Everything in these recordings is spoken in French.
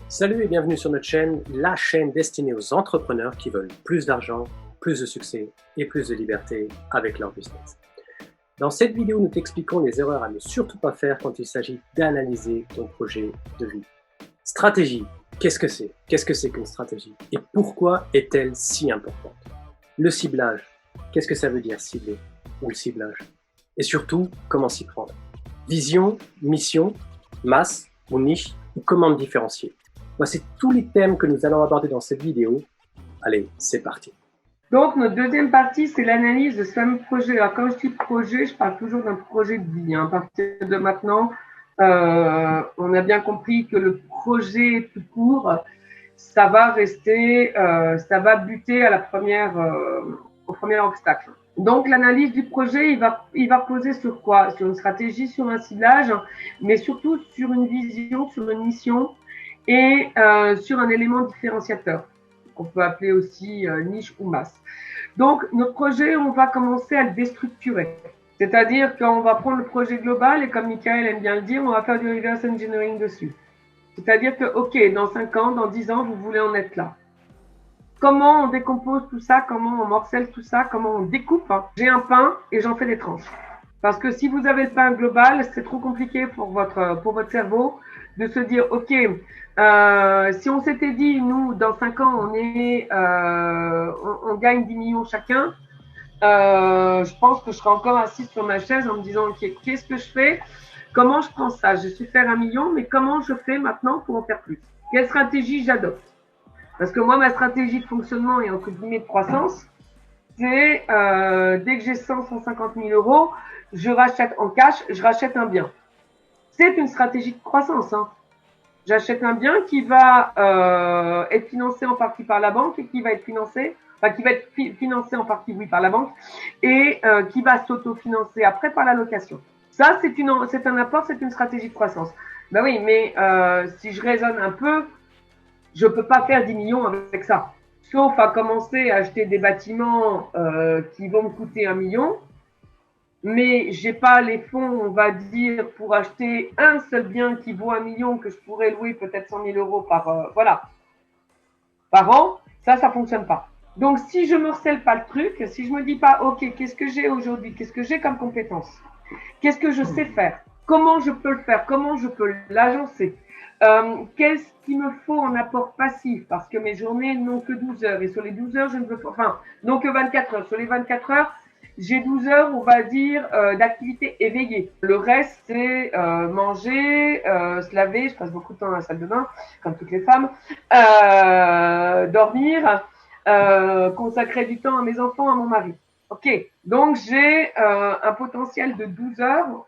Salut et bienvenue sur notre chaîne, la chaîne destinée aux entrepreneurs qui veulent plus d'argent, plus de succès et plus de liberté avec leur business. Dans cette vidéo, nous t'expliquons les erreurs à ne surtout pas faire quand il s'agit d'analyser ton projet de vie. Stratégie, qu'est-ce que c'est? Qu'est-ce que c'est qu'une stratégie? Et pourquoi est-elle si importante? Le ciblage, qu'est-ce que ça veut dire cibler ou le ciblage? Et surtout, comment s'y prendre? Vision, mission, masse ou niche ou comment te différencier? Voici tous les thèmes que nous allons aborder dans cette vidéo. Allez, c'est parti. Donc, notre deuxième partie, c'est l'analyse de ce fameux projet. Alors, quand je dis projet, je parle toujours d'un projet de vie. À partir de maintenant, on a bien compris que le projet tout court, ça va rester, ça va buter à au premier obstacle. Donc, l'analyse du projet, il va reposer sur quoi? Sur une stratégie, sur un ciblage, mais surtout sur une vision, sur une mission et sur un élément différenciateur qu'on peut appeler aussi niche ou masse. Donc, notre projet, on va commencer à le déstructurer. C'est-à-dire qu'on va prendre le projet global et comme Michael aime bien le dire, on va faire du reverse engineering dessus. C'est-à-dire que, OK, dans 5 ans, dans 10 ans, vous voulez en être là. Comment on décompose tout ça? Comment on morcelle tout ça? Comment on découpe? J'ai un pain et j'en fais des tranches. Parce que si vous avez le pain global, c'est trop compliqué pour votre cerveau de se dire, OK, si on s'était dit, nous, dans 5 ans, on gagne 10 millions chacun, je pense que je serais encore assise sur ma chaise en me disant, OK, qu'est-ce que je fais? Comment je prends ça? Je suis faire 1 million, mais comment je fais maintenant pour en faire plus? Quelle stratégie j'adopte? Parce que moi, ma stratégie de fonctionnement et entre guillemets de croissance, c'est dès que j'ai 150 000 euros, je rachète en cash, je rachète un bien. C'est une stratégie de croissance. J'achète un bien qui va être financé en partie par la banque et qui va être financé en partie, oui, par la banque et qui va s'autofinancer après par la location. Ça, c'est un apport, c'est une stratégie de croissance. Ben oui, mais si je raisonne un peu, je peux pas faire 10 millions avec ça. Sauf à commencer à acheter des bâtiments qui vont me coûter 1 million, mais j'ai pas les fonds, on va dire, pour acheter un seul bien qui vaut 1 million que je pourrais louer peut-être 100 000 euros par an. Ça fonctionne pas. Donc, si je morcelle pas le truc, si je me dis pas, OK, qu'est-ce que j'ai aujourd'hui? Qu'est-ce que j'ai comme compétence? Qu'est-ce que je sais faire? Comment je peux le faire? Comment je peux l'agencer? Qu'est-ce qu'il me faut en apport passif? Parce que mes journées n'ont que 12 heures. Et sur les 12 heures, je ne veux pas, enfin, non que 24 heures. Sur les 24 heures, j'ai 12 heures, on va dire, d'activité éveillée. Le reste, c'est manger, se laver. Je passe beaucoup de temps dans la salle de bain, comme toutes les femmes. Dormir, consacrer du temps à mes enfants, à mon mari. OK, donc j'ai un potentiel de 12 heures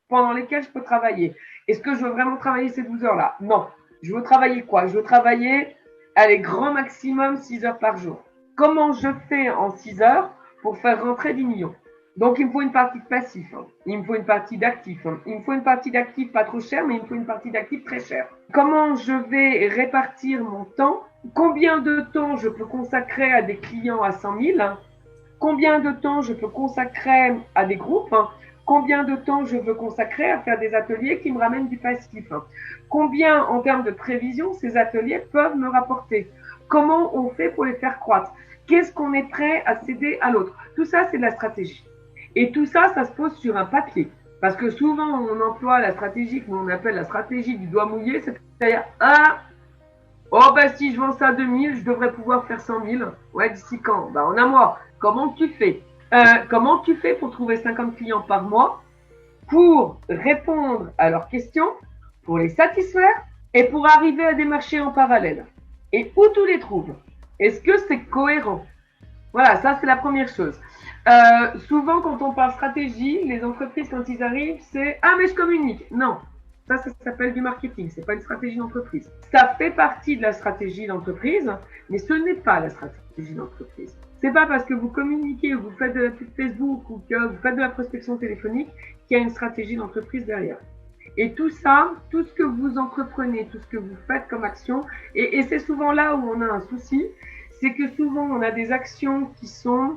pendant lesquelles je peux travailler. Est-ce que je veux vraiment travailler ces 12 heures-là? Non. Je veux travailler quoi? Je veux travailler, allez, grand maximum 6 heures par jour. Comment je fais en 6 heures pour faire rentrer 10 millions? Donc, il me faut une partie de passif, il me faut une partie d'actif, il me faut une partie d'actif pas trop cher, mais il me faut une partie d'actif très cher. Comment je vais répartir mon temps? Combien de temps je peux consacrer à des clients à 100 000? Combien de temps je peux consacrer à des groupes? Combien de temps je veux consacrer à faire des ateliers qui me ramènent du passif? Combien, en termes de prévision, ces ateliers peuvent me rapporter? Comment on fait pour les faire croître? Qu'est-ce qu'on est prêt à céder à l'autre? Tout ça, c'est de la stratégie. Et tout ça, ça se pose sur un papier. Parce que souvent, on emploie la stratégie que l'on appelle la stratégie du doigt mouillé, c'est-à-dire, si je vends ça à 2000, je devrais pouvoir faire 100 000. Ouais, d'ici quand? En un mois. Comment tu fais? Comment tu fais pour trouver 50 clients par mois, pour répondre à leurs questions, pour les satisfaire et pour arriver à des marchés en parallèle? Et où tu les trouves? Est-ce que c'est cohérent? Voilà, ça c'est la première chose. Souvent quand on parle stratégie, les entreprises quand ils arrivent, c'est « Ah mais je communique ». Non, ça s'appelle du marketing, c'est pas une stratégie d'entreprise. Ça fait partie de la stratégie d'entreprise, mais ce n'est pas la stratégie d'entreprise. C'est pas parce que vous communiquez ou vous faites de la pub Facebook ou que vous faites de la prospection téléphonique qu'il y a une stratégie d'entreprise derrière. Et tout ça, tout ce que vous entreprenez, tout ce que vous faites comme action, et c'est souvent là où on a un souci, c'est que souvent on a des actions qui sont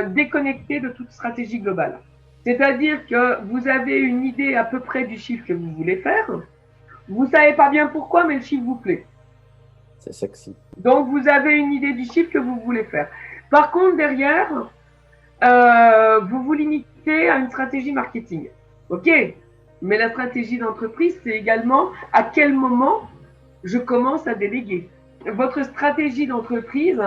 déconnectées de toute stratégie globale. C'est-à-dire que vous avez une idée à peu près du chiffre que vous voulez faire, Vous ne savez pas bien pourquoi, mais le chiffre vous plaît. C'est sexy. Donc, vous avez une idée du chiffre que vous voulez faire. Par contre, derrière, vous vous limitez à une stratégie marketing. OK, mais la stratégie d'entreprise, c'est également à quel moment je commence à déléguer. Votre stratégie d'entreprise,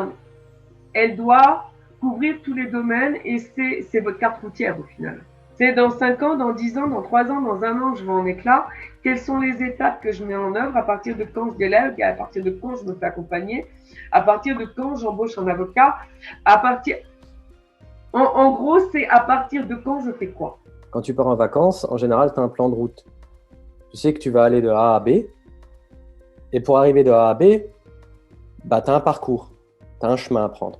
elle doit couvrir tous les domaines et c'est votre carte routière au final. C'est dans 5 ans, dans 10 ans, dans 3 ans, dans 1 an, je vais en éclat. Quelles sont les étapes que je mets en œuvre? À partir de quand je délègue? À partir de quand je me fais accompagner? À partir de quand j'embauche un avocat? En gros, c'est à partir de quand je fais quoi? Quand tu pars en vacances, en général, tu as un plan de route. Tu sais que tu vas aller de A à B. Et pour arriver de A à B, bah, tu as un parcours, tu as un chemin à prendre.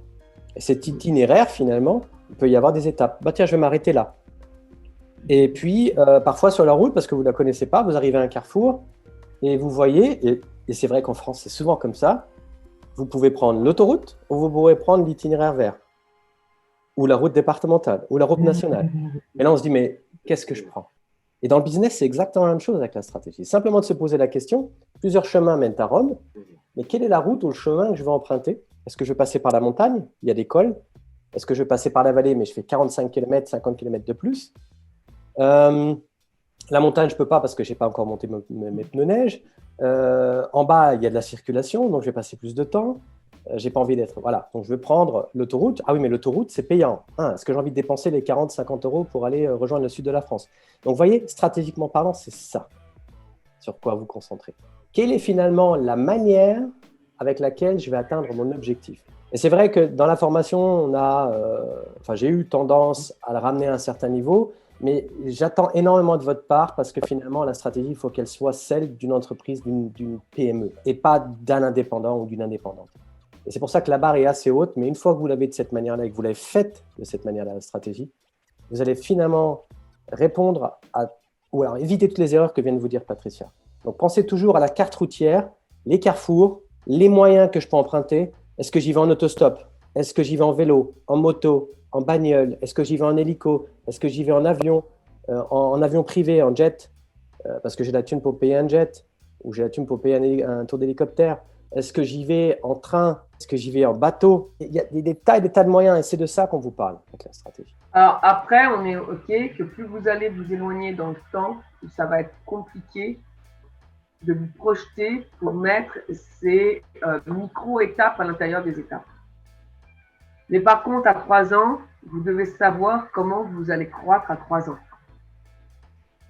Et cet itinéraire, finalement, il peut y avoir des étapes. Bah, tiens, je vais m'arrêter là. Et puis, parfois sur la route, parce que vous ne la connaissez pas, vous arrivez à un carrefour et vous voyez, et c'est vrai qu'en France, c'est souvent comme ça, vous pouvez prendre l'autoroute ou vous pourrez prendre l'itinéraire vert, ou la route départementale, ou la route nationale. Et là, on se dit, mais qu'est-ce que je prends? Et dans le business, c'est exactement la même chose avec la stratégie. Simplement de se poser la question, plusieurs chemins mènent à Rome, mais quelle est la route ou le chemin que je vais emprunter? Est-ce que je vais passer par la montagne? Il y a des cols. Est-ce que je vais passer par la vallée, mais je fais 45 km, 50 km de plus? La montagne, je ne peux pas parce que je n'ai pas encore monté mes pneus neige. En bas, il y a de la circulation, donc je vais passer plus de temps. Je n'ai pas envie d'être… Voilà, donc je vais prendre l'autoroute. Ah oui, mais l'autoroute, c'est payant. Est-ce que j'ai envie de dépenser les 40, 50 euros pour aller rejoindre le sud de la France? Donc, vous voyez, stratégiquement parlant, c'est ça sur quoi vous concentrer. Quelle est finalement la manière avec laquelle je vais atteindre mon objectif? Et c'est vrai que dans la formation, j'ai eu tendance à le ramener à un certain niveau, mais j'attends énormément de votre part parce que finalement, la stratégie, il faut qu'elle soit celle d'une entreprise, d'une PME et pas d'un indépendant ou d'une indépendante. Et c'est pour ça que la barre est assez haute, mais une fois que vous l'avez de cette manière-là et que vous l'avez faite de cette manière-là, la stratégie, vous allez finalement répondre ou alors éviter toutes les erreurs que vient de vous dire Patricia. Donc, pensez toujours à la carte routière, les carrefours, les moyens que je peux emprunter. Est-ce que j'y vais en autostop? Est-ce que j'y vais en vélo, en moto, en bagnole? Est-ce que j'y vais en hélico? Est-ce que j'y vais en avion, en avion privé, en jet, parce que j'ai la thune pour payer un jet, ou j'ai la thune pour payer un tour d'hélicoptère? Est-ce que j'y vais en train? Est-ce que j'y vais en bateau? Il y a des tas de moyens, et c'est de ça qu'on vous parle avec la stratégie. Alors après, on est OK que plus vous allez vous éloigner dans le temps, plus ça va être compliqué de vous projeter pour mettre ces micro-étapes à l'intérieur des étapes. Mais par contre, à 3 ans, vous devez savoir comment vous allez croître à 3 ans.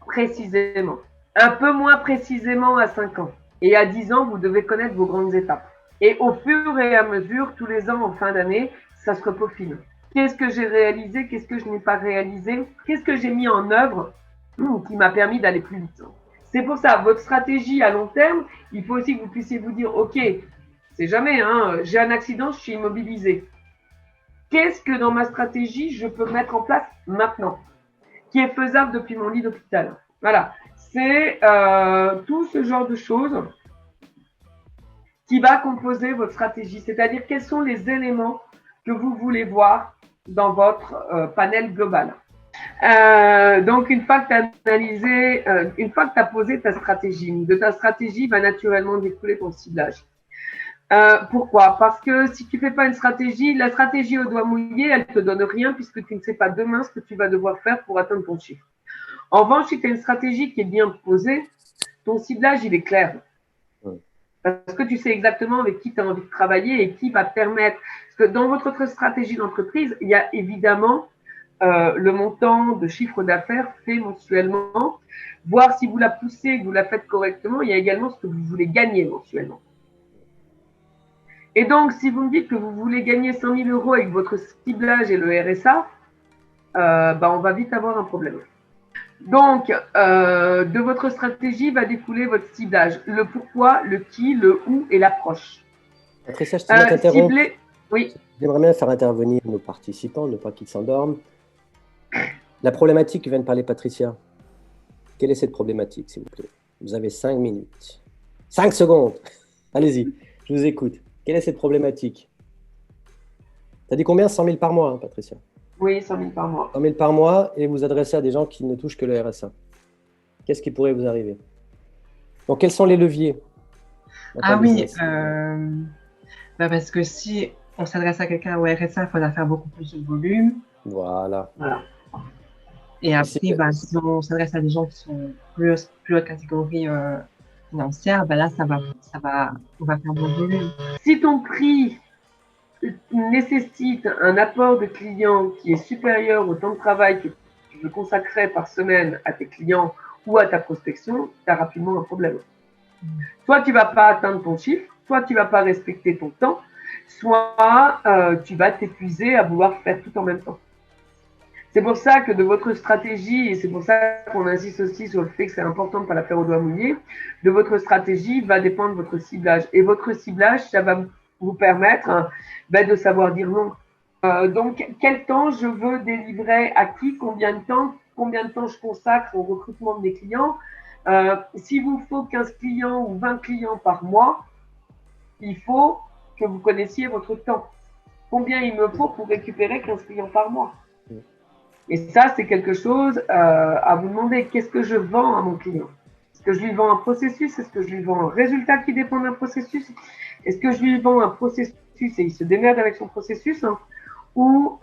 Précisément. Un peu moins précisément à 5 ans. Et à 10 ans, vous devez connaître vos grandes étapes. Et au fur et à mesure, tous les ans, en fin d'année, ça se repeaufine. Qu'est-ce que j'ai réalisé? Qu'est-ce que je n'ai pas réalisé? Qu'est-ce que j'ai mis en œuvre qui m'a permis d'aller plus vite? C'est pour ça, votre stratégie à long terme, il faut aussi que vous puissiez vous dire, OK, c'est jamais, j'ai un accident, je suis immobilisé. Qu'est-ce que dans ma stratégie, je peux mettre en place maintenant, qui est faisable depuis mon lit d'hôpital? Voilà, c'est tout ce genre de choses qui va composer votre stratégie, c'est-à-dire quels sont les éléments que vous voulez voir dans votre panel global. Donc, une fois que tu as analysé, une fois que tu as posé ta stratégie, de ta stratégie va naturellement découler ton ciblage. Pourquoi? Parce que si tu fais pas une stratégie, la stratégie au doigt mouillé, elle te donne rien puisque tu ne sais pas demain ce que tu vas devoir faire pour atteindre ton chiffre. En revanche, si tu as une stratégie qui est bien posée, ton ciblage, il est clair. Parce que tu sais exactement avec qui tu as envie de travailler et qui va te permettre. Parce que dans votre stratégie d'entreprise, il y a évidemment le montant de chiffre d'affaires fait mensuellement, voir si vous la poussez, que vous la faites correctement. Il y a également ce que vous voulez gagner mensuellement. Et donc, si vous me dites que vous voulez gagner 100 000 euros avec votre ciblage et le RSA, on va vite avoir un problème. Donc, de votre stratégie va découler votre ciblage. Le pourquoi, le qui, le où et l'approche. Patricia, je t'interromps. Oui. J'aimerais bien faire intervenir nos participants, ne pas qu'ils s'endorment. La problématique que vient de parler Patricia, quelle est cette problématique, s'il vous plaît? Vous avez 5 minutes. 5 secondes. Allez-y, je vous écoute. Quelle est cette problématique? Tu as dit combien? 100 000 par mois, Patricia? Oui, 100 000 par mois. 100 000 par mois et vous adressez à des gens qui ne touchent que le RSA. Qu'est-ce qui pourrait vous arriver? Donc, quels sont les leviers dans Ah ton oui, business? parce que si on s'adresse à quelqu'un au RSA, il faudra faire beaucoup plus de volume. Voilà. Voilà. Et Et c'est- après, si on s'adresse à des gens qui sont plus haute catégorie financière, là, on va faire moins de volume. Si ton prix nécessite un apport de clients qui est supérieur au temps de travail que tu veux consacrer par semaine à tes clients ou à ta prospection, tu as rapidement un problème. Soit tu vas pas atteindre ton chiffre, soit tu vas pas respecter ton temps, soit tu vas t'épuiser à vouloir faire tout en même temps. C'est pour ça que de votre stratégie, et c'est pour ça qu'on insiste aussi sur le fait que c'est important de ne pas la faire au doigt mouillé, de votre stratégie va dépendre votre ciblage. Et votre ciblage, ça va vous permettre de savoir dire non. Donc, quel temps je veux délivrer à qui, combien de temps je consacre au recrutement de mes clients. S'il vous faut 15 clients ou 20 clients par mois, il faut que vous connaissiez votre temps. Combien il me faut pour récupérer 15 clients par mois? Et ça, c'est quelque chose à vous demander. Qu'est-ce que je vends à mon client? Est-ce que je lui vends un processus? Est-ce que je lui vends un résultat qui dépend d'un processus? Est-ce que je lui vends un processus et il se démerde avec son processus, hein? Ou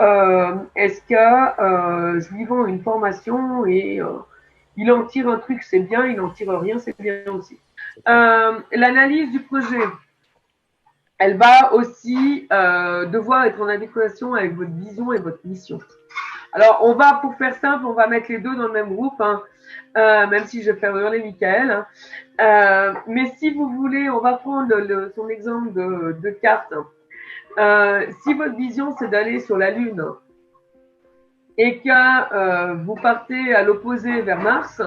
est-ce que je lui vends une formation et il en tire un truc, c'est bien, il n'en tire rien, c'est bien aussi. L'analyse du projet, elle va aussi devoir être en adéquation avec votre vision et votre mission. Alors, pour faire simple, on va mettre les deux dans le même groupe, hein, même si je vais faire hurler Michael. Hein. Mais si vous voulez, on va prendre son exemple de carte. Si votre vision, c'est d'aller sur la Lune et que vous partez à l'opposé vers Mars,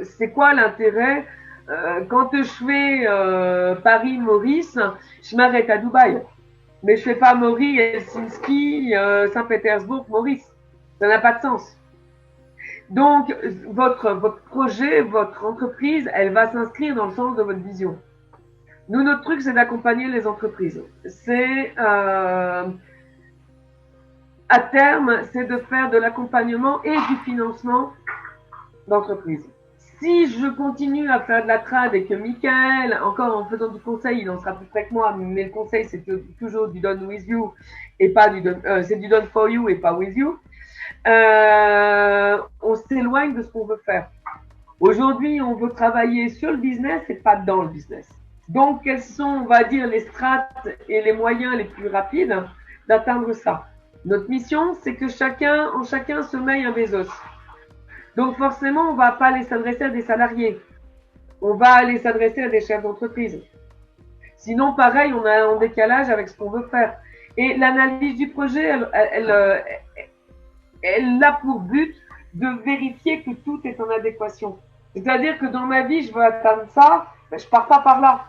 c'est quoi l'intérêt? Quand je fais Paris-Maurice, je m'arrête à Dubaï. Mais je fais pas Maurice, Helsinki, Saint-Pétersbourg, Maurice. Ça n'a pas de sens. Donc, votre projet, votre entreprise, elle va s'inscrire dans le sens de votre vision. Nous, notre truc, c'est d'accompagner les entreprises. C'est, à terme, c'est de faire de l'accompagnement et du financement d'entreprise. Si je continue à faire de la trad et que Michael, encore en faisant du conseil, il en sera plus près que moi, mais le conseil, c'est toujours du done with you et pas c'est du done for you et pas with you, on s'éloigne de ce qu'on veut faire. Aujourd'hui, on veut travailler sur le business et pas dans le business. Donc, quels sont, on va dire, les strates et les moyens les plus rapides d'atteindre ça? Notre mission, c'est que chacun se mette un Bezos. Donc forcément, on ne va pas aller s'adresser à des salariés. On va aller s'adresser à des chefs d'entreprise. Sinon, pareil, on a un décalage avec ce qu'on veut faire. Et l'analyse du projet, elle a pour but de vérifier que tout est en adéquation. C'est-à-dire que dans ma vie, je veux atteindre ça, je pars pas par là.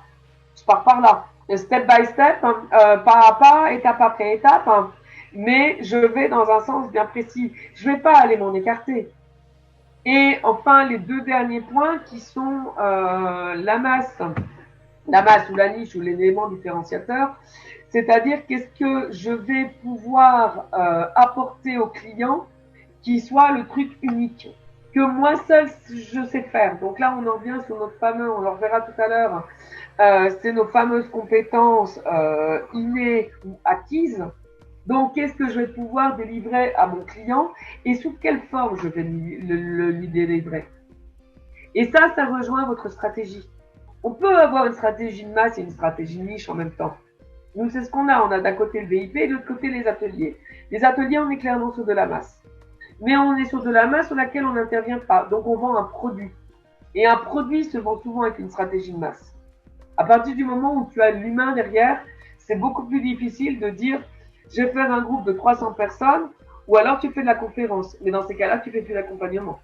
Je pars par là. Step by step, pas à pas, étape après étape, hein, mais je vais dans un sens bien précis. Je ne vais pas aller m'en écarter. Et enfin, les deux derniers points qui sont la masse ou la niche ou l'élément différenciateur, c'est-à-dire qu'est-ce que je vais pouvoir apporter au client qui soit le truc unique, que moi seul je sais faire. Donc là, on en revient sur notre fameux, on le reverra tout à l'heure, c'est nos fameuses compétences innées ou acquises. Donc, qu'est-ce que je vais pouvoir délivrer à mon client et sous quelle forme je vais lui délivrer? Et ça rejoint votre stratégie. On peut avoir une stratégie de masse et une stratégie de niche en même temps. Nous, c'est ce qu'on a. On a d'un côté le VIP et de l'autre côté les ateliers. Les ateliers, on est clairement sur de la masse. Mais on est sur de la masse sur laquelle on n'intervient pas. Donc, on vend un produit. Et un produit se vend souvent avec une stratégie de masse. À partir du moment où tu as l'humain derrière, c'est beaucoup plus difficile de dire je vais faire un groupe de 300 personnes ou alors tu fais de la conférence. Mais dans ces cas-là, tu fais plus d'accompagnement.